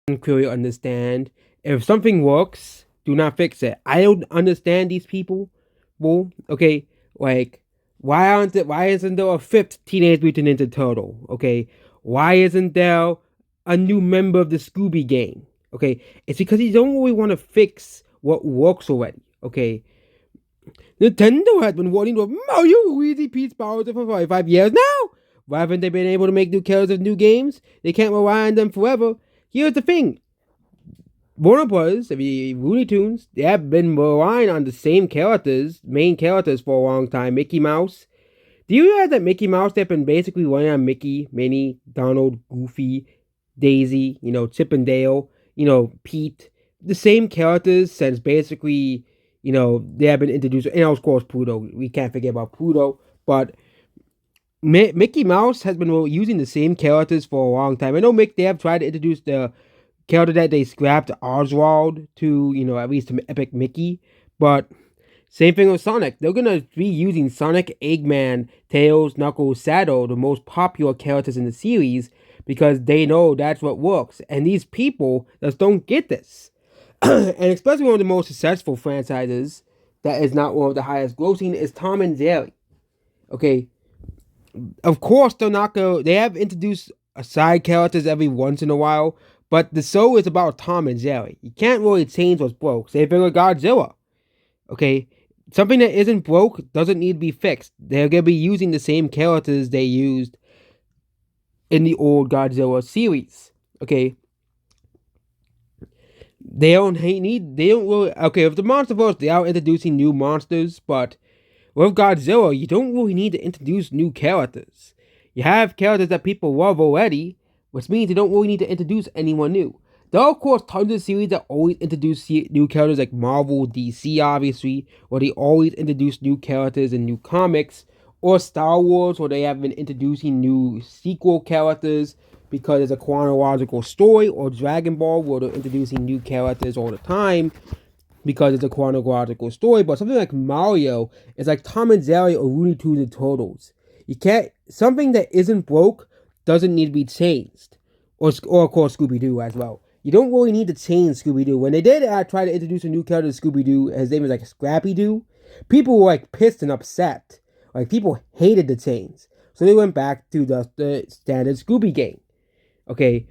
clearly understand. If something works, do not fix it. I don't understand these people. Well, okay, like why isn't there a fifth Teenage Mutant Ninja Turtle? Okay, why isn't there a new member of the Scooby Gang? Okay, it's because you don't really want to fix what works already. Okay, Nintendo has been wanting to Mario, Luigi, Peach, Bowser for 45 years now. Why haven't they been able to make new characters of new games? They can't rely on them forever. Here's the thing. Warner Bros., the Looney Tunes, they have been relying on the same characters, main characters for a long time. Mickey Mouse. Do you realize that Mickey Mouse, they've been basically relying on Mickey, Minnie, Donald, Goofy, Daisy, Chip and Dale, Pete. The same characters since basically, they have been introduced. And of course, Pluto. We can't forget about Pluto. But Mickey Mouse has been using the same characters for a long time. I know they have tried to introduce the character that they scrapped, Oswald, to, at least to Epic Mickey. But same thing with Sonic. They're going to be using Sonic, Eggman, Tails, Knuckles, Shadow, the most popular characters in the series, because they know that's what works. And these people just don't get this. And especially one of the most successful franchises that is not one of the highest grossing is Tom and Jerry. Okay, of course they're not going. They have introduced side characters every once in a while, but the show is about Tom and Jerry. You can't really change what's broke. Same thing with Godzilla. Okay, something that isn't broke doesn't need to be fixed. They're gonna be using the same characters they used in the old Godzilla series. Okay, they don't need. They don't really. Okay, with the MonsterVerse, they are introducing new monsters, but with Godzilla, you don't really need to introduce new characters. You have characters that people love already, which means you don't really need to introduce anyone new. There are, of course, tons of series that always introduce new characters, like Marvel, DC, obviously, where they always introduce new characters in new comics, or Star Wars, where they have been introducing new sequel characters because it's a chronological story, or Dragon Ball, where they're introducing new characters all the time because it's a chronological story. But something like Mario is like Tom and Jerry or Looney Tunes and Turtles. You can't, something that isn't broke doesn't need to be changed, or of course Scooby Doo as well. You don't really need to change Scooby Doo. When they did try to introduce a new character to Scooby Doo, his name is like Scrappy Doo. People were like pissed and upset. Like people hated the change, so they went back to the standard Scooby Gang. Okay,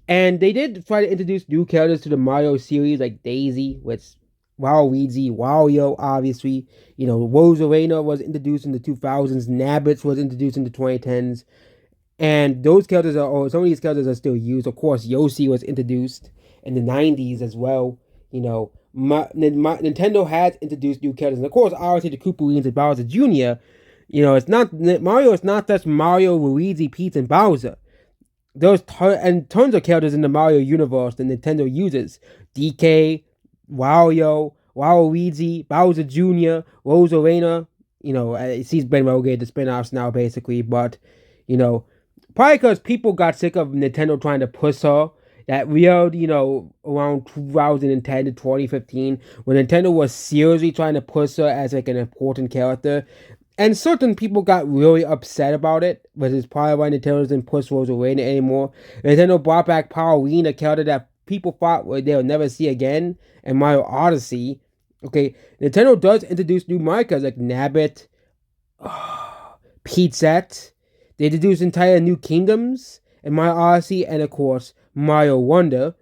and they did try to introduce new characters to the Mario series, like Daisy, which Waluigi, Wario, obviously. Rosarena was introduced in the 2000s. Nabbits was introduced in the 2010s. And those characters some of these characters are still used. Of course, Yoshi was introduced in the 90s as well. Nintendo has introduced new characters. And of course, obviously, the Koopalings and Bowser Jr. It's not, Mario is not just Mario, Luigi, Peach, and Bowser. There's tons of characters in the Mario universe that Nintendo uses. DK, Wario, Waluigi, Bowser Jr., Rosarena. She's been relegated to spin-offs now, basically. But, probably because people got sick of Nintendo trying to push her. That weird, around 2010 to 2015, when Nintendo was seriously trying to push her as like an important character. And certain people got really upset about it, but it's probably why Nintendo doesn't push Rosarena anymore. Nintendo brought back Pauline, a character that people thought they'll never see again, and Mario Odyssey. Okay, Nintendo does introduce new markers like Nabbit, Pizette. They introduce entire new kingdoms in Mario Odyssey, and of course Mario Wonder.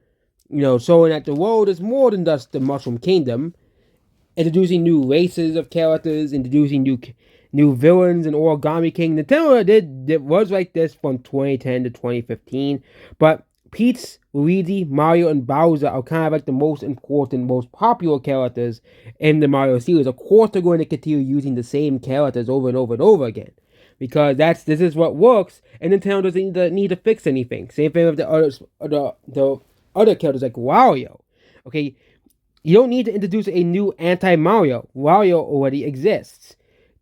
Showing that the world is more than just the Mushroom Kingdom. Introducing new races of characters, introducing new villains in Origami King. Nintendo was like this from 2010 to 2015, but Peach, Luigi, Mario, and Bowser are kind of like the most important, most popular characters in the Mario series. Of course, they're going to continue using the same characters over and over and over again, because this is what works, and Nintendo doesn't need to fix anything. Same thing with the other characters like Wario. Okay, you don't need to introduce a new anti-Mario. Wario already exists.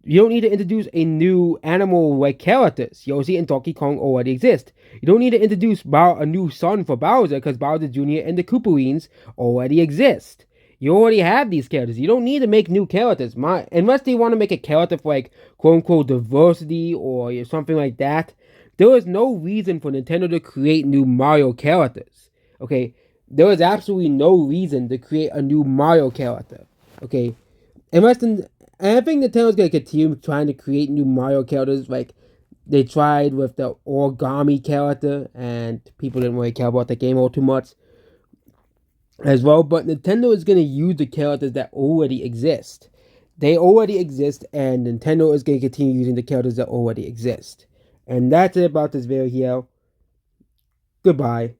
You don't need to introduce a new animal like characters. Yoshi and Donkey Kong already exist. You don't need to introduce a new son for Bowser, because Bowser Jr. and the Koopalings already exist. You already have these characters. You don't need to make new characters. Unless they want to make a character for like quote-unquote diversity or something like that. There is no reason for Nintendo to create new Mario characters. Okay, there was absolutely no reason to create a new Mario character. Okay, unless and I think Nintendo's gonna continue trying to create new Mario characters. Like they tried with the origami character, and people didn't really care about the game all too much as well. But Nintendo is gonna use the characters that already exist. They already exist, and Nintendo is gonna continue using the characters that already exist. And that's it about this video. Goodbye.